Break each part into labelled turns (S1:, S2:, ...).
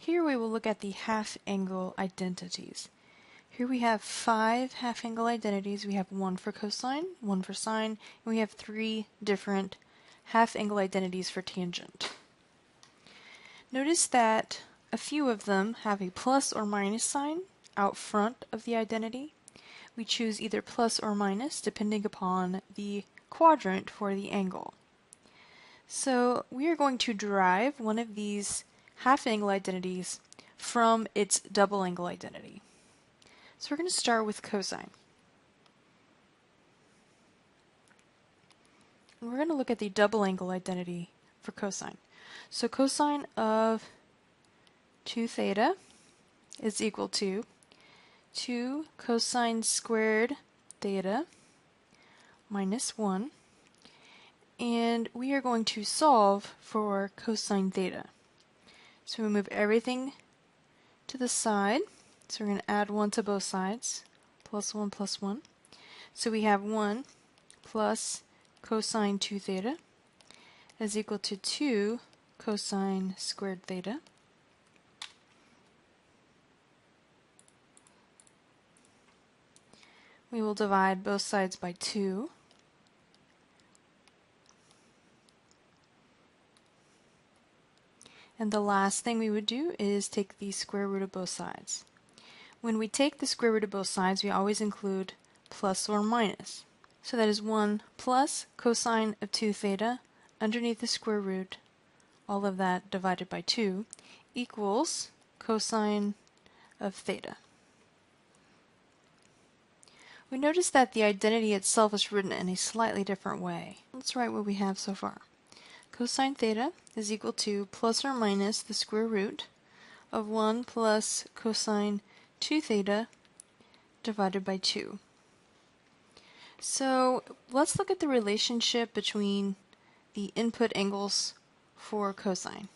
S1: Here we will look at the half-angle identities. Here we have 5 half-angle identities. We have one for cosine, one for sine, and we have 3 different half-angle identities for tangent. Notice that a few of them have a plus or minus sign out front of the identity. We choose either plus or minus depending upon the quadrant for the angle. So we are going to derive one of these half-angle identities from its double angle identity. So we're going to start with cosine. And we're going to look at the double angle identity for cosine. So cosine of 2 theta is equal to 2 cosine squared theta minus 1. And we are going to solve for cosine theta. So we move everything to the side. So we're going to add 1 to both sides. Plus 1 plus 1. So we have 1 plus cosine 2 theta is equal to 2 cosine squared theta. We will divide both sides by 2. And the last thing we would do is take the square root of both sides. When we take the square root of both sides, we always include plus or minus. So that is 1 plus cosine of 2 theta underneath the square root, all of that divided by 2, equals cosine of theta. We notice that the identity itself is written in a slightly different way. Let's write what we have so far. Cosine theta is equal to plus or minus the square root of 1 plus cosine 2 theta divided by 2. So let's look at the relationship between the input angles for cosine.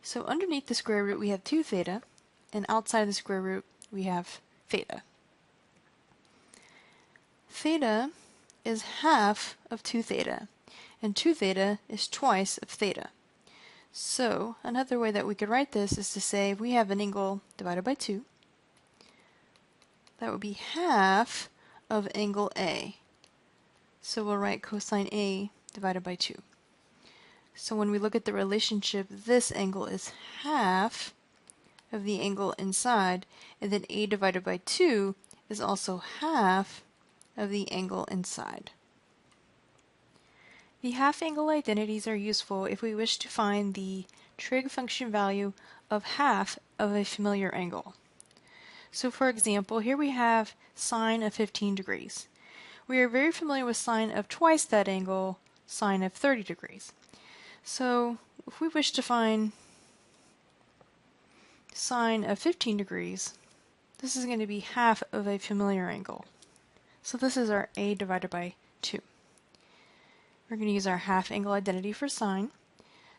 S1: So underneath the square root we have 2 theta, and outside the square root we have theta. Theta is half of 2 theta, and 2 theta is twice of theta. So another way that we could write this is to say if we have an angle divided by 2, that would be half of angle A. So we'll write cosine A divided by 2. So when we look at the relationship, this angle is half of the angle inside, and then A divided by 2 is also half of the angle inside. The half-angle identities are useful if we wish to find the trig function value of half of a familiar angle. So for example, here we have sine of 15 degrees. We are very familiar with sine of twice that angle, sine of 30 degrees. So if we wish to find sine of 15 degrees, this is going to be half of a familiar angle. So this is our A divided by 2. We're going to use our half-angle identity for sine.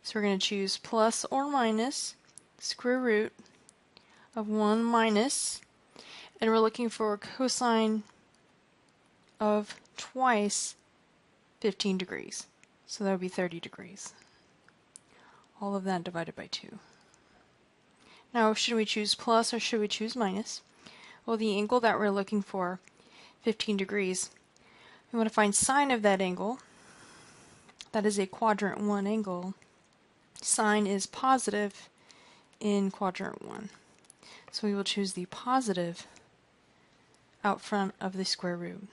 S1: So we're going to choose plus or minus square root of 1 minus, and we're looking for cosine of twice 15 degrees. So that would be 30 degrees. All of that divided by 2. Now, should we choose plus or should we choose minus? Well, the angle that we're looking for, 15 degrees, we want to find sine of that angle. That is a quadrant 1 angle. Sine is positive in quadrant 1. So we will choose the positive out front of the square root.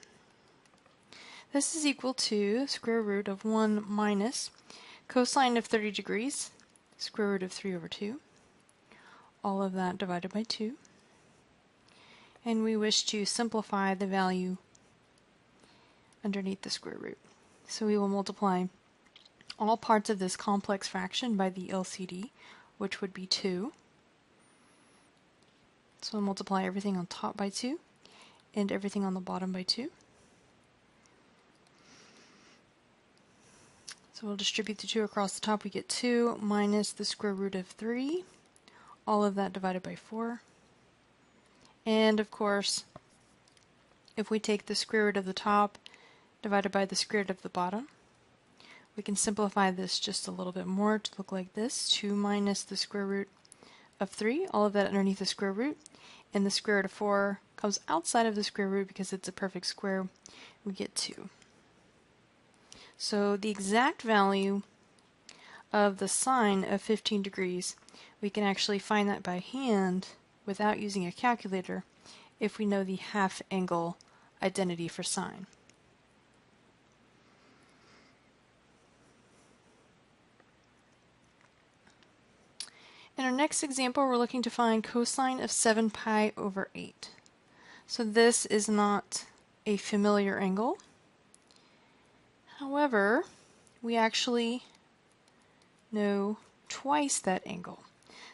S1: This is equal to square root of 1 minus cosine of 30 degrees, square root of 3 over 2. All of that divided by 2. And we wish to simplify the value underneath the square root. So we will multiply all parts of this complex fraction by the LCD, which would be 2. So we'll multiply everything on top by 2 and everything on the bottom by 2. So we'll distribute the 2 across the top. We get 2 minus the square root of 3, all of that divided by 4. And of course, if we take the square root of the top divided by the square root of the bottom, we can simplify this just a little bit more to look like this. 2 minus the square root of 3, all of that underneath the square root, and the square root of 4 comes outside of the square root because it's a perfect square. We get 2. So the exact value of the sine of 15 degrees, we can actually find that by hand without using a calculator if we know the half angle identity for sine. In our next example, we're looking to find cosine of 7 pi over 8. So this is not a familiar angle. However, we actually know twice that angle.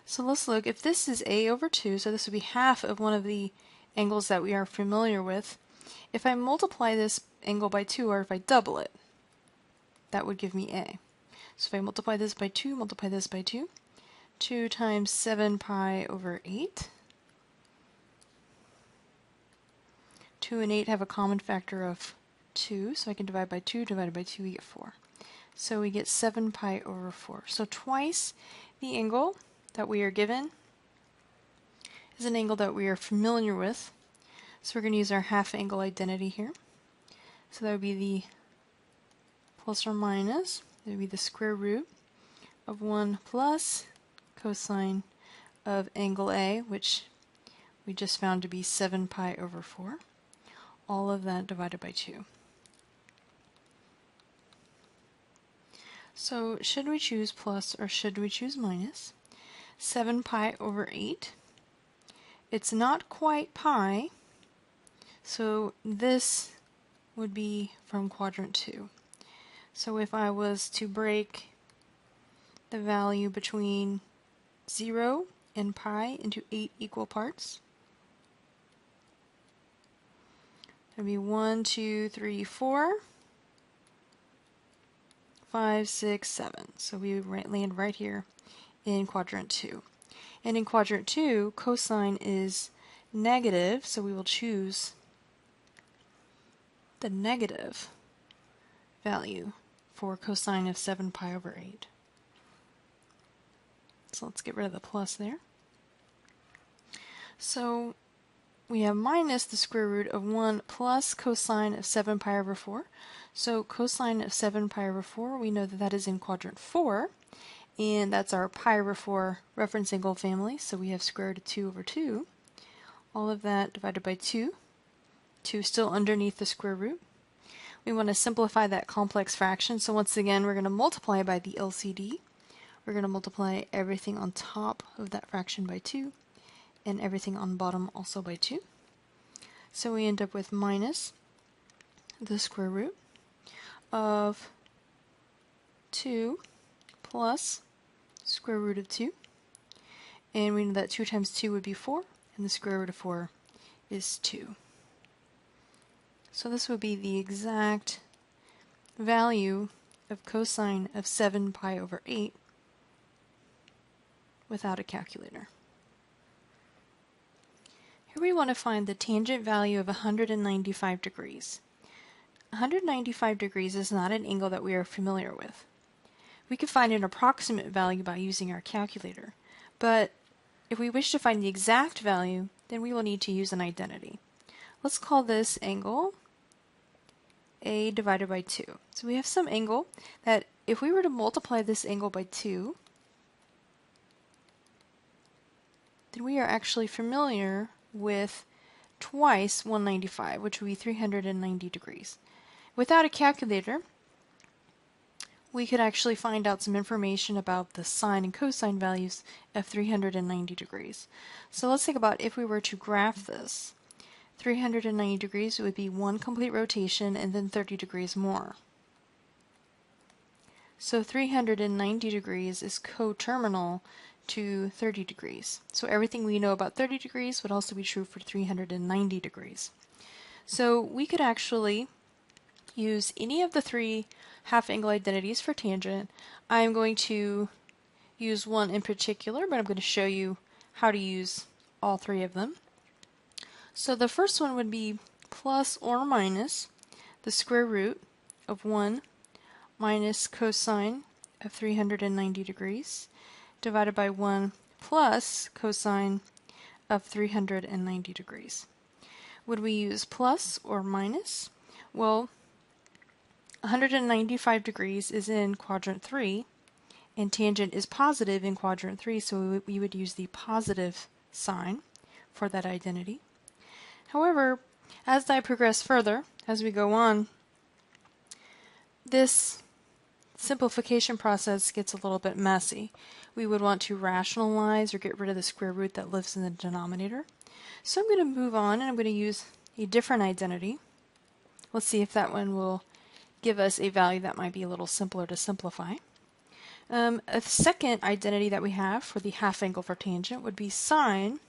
S1: So let's look. If this is a over 2, so this would be half of one of the angles that we are familiar with. If I multiply this angle by 2, or if I double it, that would give me a. So if I multiply this by 2, multiply this by 2, 2 times 7 pi over 8. 2 and 8 have a common factor of 2, so I can divide by 2, divided by 2, we get 4. So we get 7 pi over 4. So twice the angle that we are given is an angle that we are familiar with. So we're going to use our half angle identity here. So that would be the plus or minus, that would be the square root of 1 plus cosine of angle A, which we just found to be 7 pi over 4. All of that divided by 2. So should we choose plus or should we choose minus? 7 pi over 8. It's not quite pi, so this would be from quadrant 2. So if I was to break the value between 0 and pi into 8 equal parts, that would be 1, 2, 3, 4, 5, 6, 7. So we would land right here in quadrant 2. And in quadrant 2, cosine is negative, so we will choose the negative value for cosine of 7 pi over 8. So let's get rid of the plus there. So we have minus the square root of 1 plus cosine of 7 pi over 4. So cosine of 7 pi over 4, we know that that is in quadrant 4, and that's our pi over 4 reference angle family, so we have square root of 2 over 2. All of that divided by 2. 2 still underneath the square root. We want to simplify that complex fraction, so once again we're going to multiply by the LCD. We're going to multiply everything on top of that fraction by 2, and everything on bottom also by 2. So we end up with minus the square root of 2 plus square root of 2. And we know that 2 times 2 would be 4, and the square root of 4 is 2. So this would be the exact value of cosine of 7 pi over 8 without a calculator. Here we want to find the tangent value of 195 degrees. 195 degrees is not an angle that we are familiar with. We could find an approximate value by using our calculator, but if we wish to find the exact value, then we will need to use an identity. Let's call this angle A divided by 2. So we have some angle that if we were to multiply this angle by 2, then we are actually familiar with twice 195, which would be 390 degrees. Without a calculator, we could actually find out some information about the sine and cosine values of 390 degrees. So let's think about if we were to graph this. 390 degrees would be one complete rotation and then 30 degrees more. So 390 degrees is coterminal to 30 degrees. So everything we know about 30 degrees would also be true for 390 degrees. So we could actually use any of the three half angle identities for tangent. I'm going to use one in particular, but I'm going to show you how to use all three of them. So the first one would be plus or minus the square root of 1 minus cosine of 390 degrees divided by 1 plus cosine of 390 degrees. Would we use plus or minus? Well, 195 degrees is in quadrant 3, and tangent is positive in quadrant 3, so we would use the positive sign for that identity. However, as I progress further, as we go on, this simplification process gets a little bit messy. We would want to rationalize or get rid of the square root that lives in the denominator. So I'm going to move on and I'm going to use a different identity. Let's see if that one will give us a value that might be a little simpler to simplify. A second identity that we have for the half angle for tangent would be sine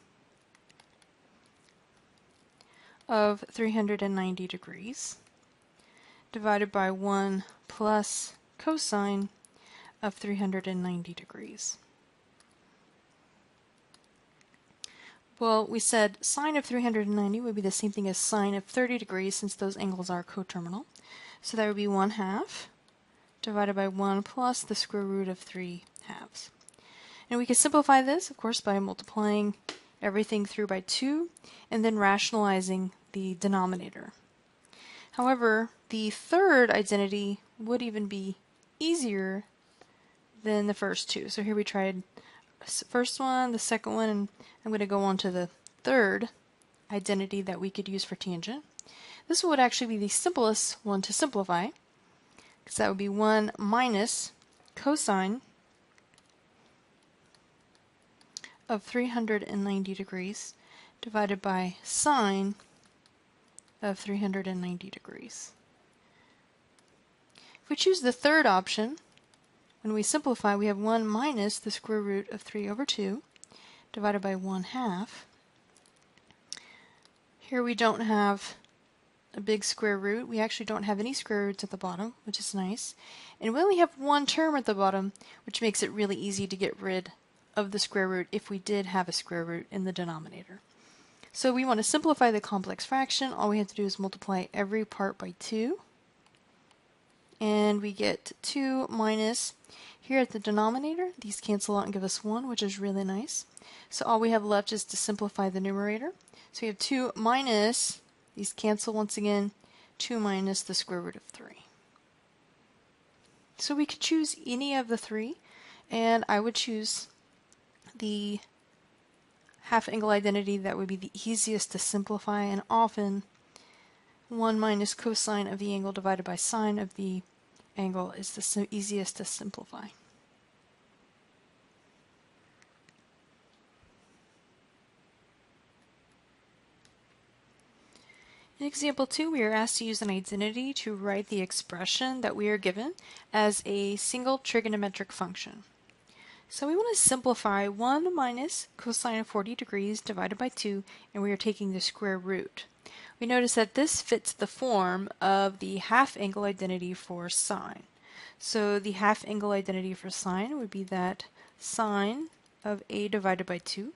S1: of 390 degrees divided by 1 plus cosine of 390 degrees. Well, we said sine of 390 would be the same thing as sine of 30 degrees since those angles are coterminal. So that would be 1/2 divided by 1 plus the square root of 3/2. And we can simplify this, of course, by multiplying everything through by 2 and then rationalizing the denominator. However, the third identity would even be easier than the first two. So here we tried the first one, the second one, and I'm going to go on to the third identity that we could use for tangent. This would actually be the simplest one to simplify, because that would be 1 minus cosine of 390 degrees divided by sine of 390 degrees. If we choose the third option, when we simplify, we have 1 minus the square root of 3/2 divided by 1/2. Here we don't have a big square root. We actually don't have any square roots at the bottom, which is nice. And we only have one term at the bottom, which makes it really easy to get rid of the square root if we did have a square root in the denominator. So we want to simplify the complex fraction. All we have to do is multiply every part by 2. And we get 2 minus, here at the denominator, these cancel out and give us 1, which is really nice. So all we have left is to simplify the numerator. So we have 2 minus, these cancel once again, 2 minus the square root of 3. So we could choose any of the three, and I would choose the half angle identity that would be the easiest to simplify, and often 1 minus cosine of the angle divided by sine of the angle is the easiest to simplify. In example 2, we are asked to use an identity to write the expression that we are given as a single trigonometric function. So we want to simplify 1 minus cosine of 40 degrees divided by 2, and we are taking the square root. We notice that this fits the form of the half angle identity for sine. So the half angle identity for sine would be that sine of a divided by 2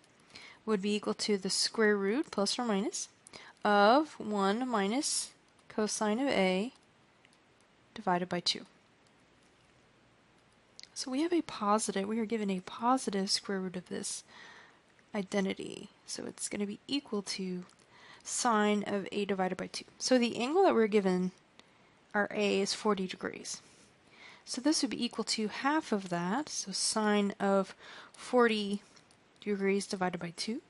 S1: would be equal to the square root, plus or minus, of 1 minus cosine of a divided by 2. So we have a positive, we are given a positive square root of this identity. So it's going to be equal to sine of a divided by 2. So the angle that we're given, our a, is 40 degrees. So this would be equal to half of that, so sine of 40 degrees divided by 2,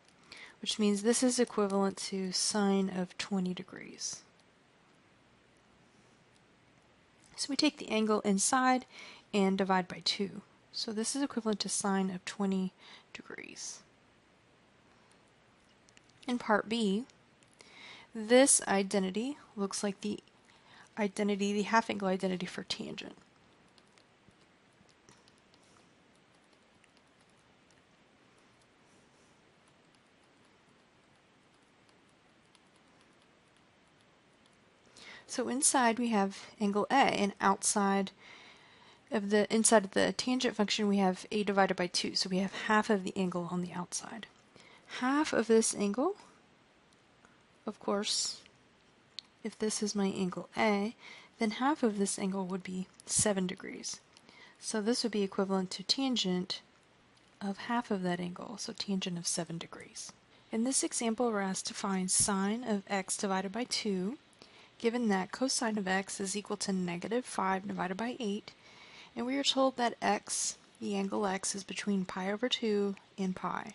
S1: which means this is equivalent to sine of 20 degrees. So we take the angle inside and divide by 2. So this is equivalent to sine of 20 degrees. In part B, this identity looks like the identity, the half angle identity for tangent. So inside we have angle A, and inside of the tangent function we have a divided by 2, so we have half of the angle on the outside. Half of this angle, of course, if this is my angle A, then half of this angle would be 7 degrees. So this would be equivalent to tangent of half of that angle, so tangent of 7 degrees. In this example, we're asked to find sine of x divided by 2, given that cosine of x is equal to negative 5 divided by 8, and we are told that x, the angle x, is between pi over 2 and pi.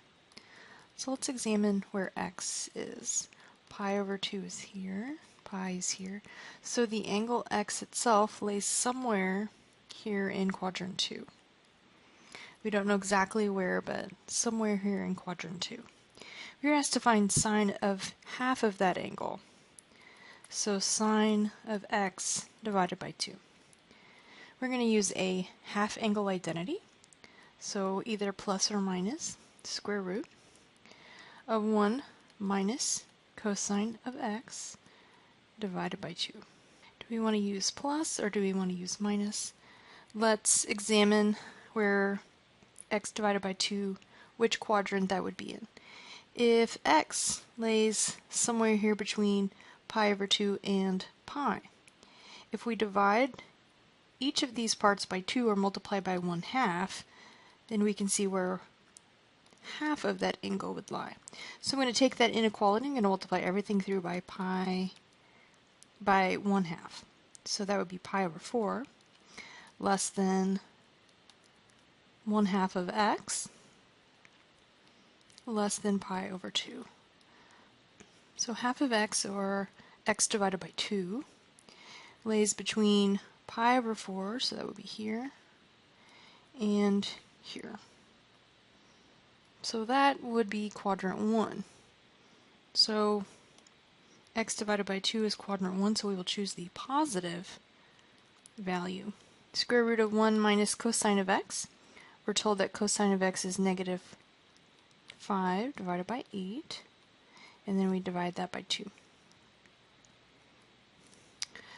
S1: So let's examine where x is. Pi over 2 is here, pi is here, so the angle x itself lays somewhere here in quadrant 2. We don't know exactly where, but somewhere here in quadrant 2. We're asked to find sine of half of that angle. So sine of x divided by 2. We're going to use a half angle identity, so either plus or minus square root of 1 minus cosine of x divided by 2. Do we want to use plus or do we want to use minus? Let's examine where x divided by 2, which quadrant that would be in. If x lays somewhere here between pi over 2 and pi, if we divide each of these parts by 2 or multiply by 1/2, then we can see where half of that angle would lie. So I'm going to take that inequality, I'm going to multiply everything through by pi by 1/2. So that would be pi over 4 less than 1/2 of x less than pi over 2. So half of x, or x divided by 2, lays between pi over 4, so that would be here, and here. So that would be quadrant 1. So x divided by 2 is quadrant 1, so we will choose the positive value. Square root of 1 minus cosine of x. We're told that cosine of x is negative 5 divided by 8, and then we divide that by 2.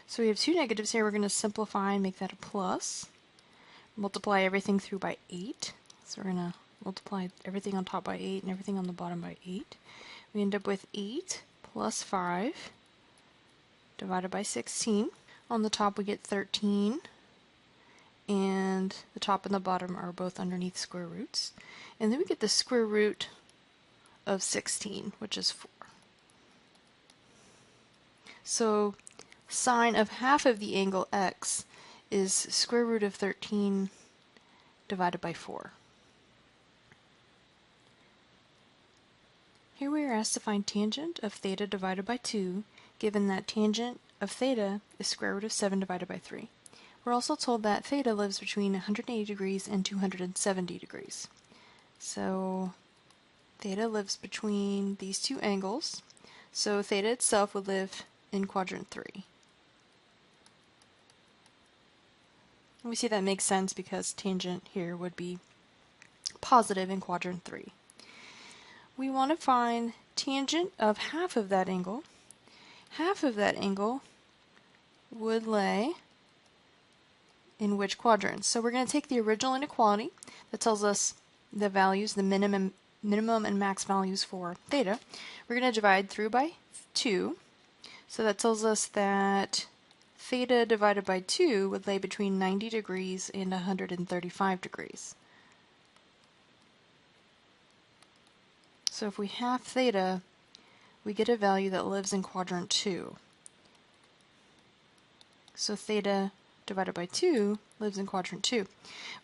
S1: So we have two negatives here. We're going to simplify and make that a plus. Multiply everything through by 8. So we're going to multiply everything on top by 8 and everything on the bottom by 8. We end up with 8 plus 5 divided by 16. On the top we get 13, and the top and the bottom are both underneath square roots. And then we get the square root of 16, which is 4. So sine of half of the angle x is square root of 13 divided by 4. Here we are asked to find tangent of theta divided by 2, given that tangent of theta is square root of 7 divided by 3. We're also told that theta lives between 180 degrees and 270 degrees. So theta lives between these two angles, so theta itself would live in quadrant 3. We see that makes sense because tangent here would be positive in quadrant 3. We want to find tangent of half of that angle. Half of that angle would lay in which quadrant? So we're going to take the original inequality that tells us the values, the minimum and max values for theta. We're going to divide through by 2. So that tells us that theta divided by 2 would lay between 90 degrees and 135 degrees. So if we half theta, we get a value that lives in quadrant 2. So theta divided by 2 lives in quadrant 2,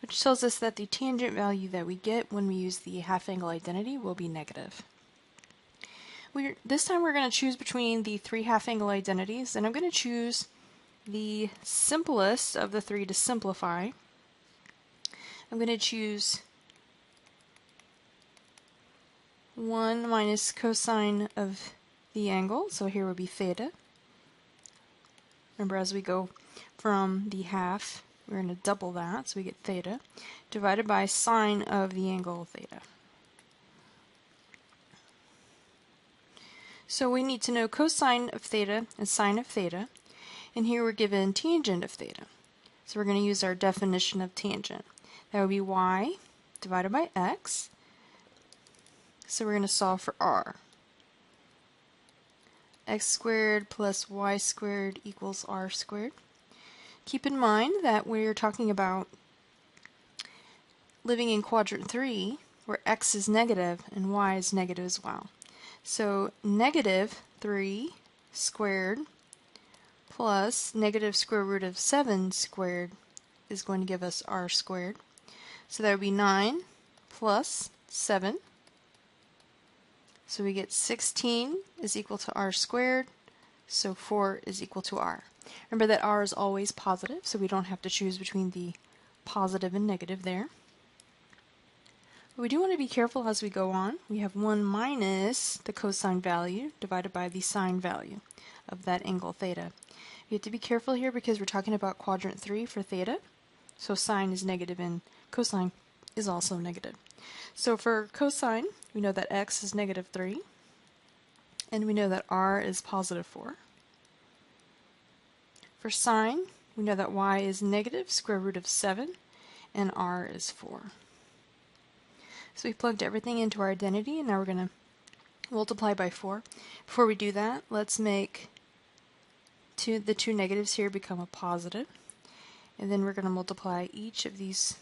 S1: which tells us that the tangent value that we get when we use the half angle identity will be negative. This time we're going to choose between the 3 half angle identities, and I'm going to choose the simplest of the 3 to simplify. I'm going to choose 1 minus cosine of the angle, so here would be theta. Remember, as we go from the half, we're going to double that, so we get theta, divided by sine of the angle theta. So we need to know cosine of theta and sine of theta, and here we're given tangent of theta. So we're going to use our definition of tangent. That would be y divided by x. So we're going to solve for r. X squared plus y squared equals r squared. Keep in mind that we're talking about living in quadrant 3, where x is negative and y is negative as well. So negative 3 squared plus negative square root of 7 squared is going to give us r squared. So that would be 9 plus 7. So we get 16 is equal to r squared, so 4 is equal to r. Remember that r is always positive, so we don't have to choose between the positive and negative there. But we do want to be careful as we go on. We have 1 minus the cosine value divided by the sine value of that angle theta. You have to be careful here because we're talking about quadrant 3 for theta. So sine is negative and cosine is also negative. So for cosine, we know that x is negative 3, and we know that r is positive 4. For sine, we know that y is negative square root of 7, and r is 4. So we plugged everything into our identity, and now we're going to multiply by 4. Before we do that, let's make the two negatives here become a positive, and then we're going to multiply each of these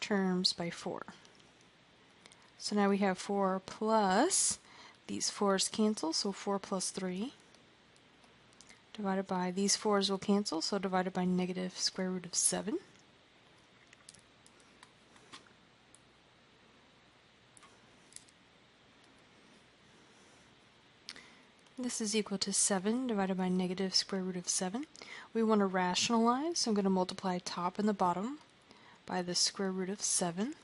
S1: terms by 4. So now we have 4 plus, these 4's cancel, so 4 plus 3, divided by, these 4's will cancel, so divided by negative square root of 7. This is equal to 7 divided by negative square root of 7. We want to rationalize, so I'm going to multiply top and the bottom by the square root of 7.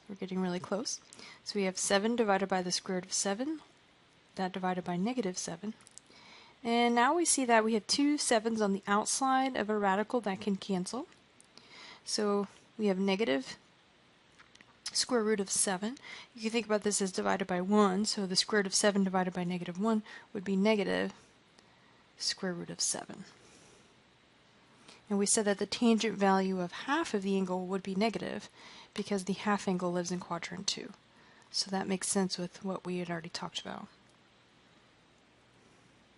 S1: We're getting really close. So we have 7 divided by the square root of 7, that divided by negative 7. And now we see that we have two 7's on the outside of a radical that can cancel. So we have negative square root of 7. You can think about this as divided by 1, so the square root of 7 divided by negative 1 would be negative square root of 7. And we said that the tangent value of half of the angle would be negative because the half angle lives in quadrant 2. So that makes sense with what we had already talked about.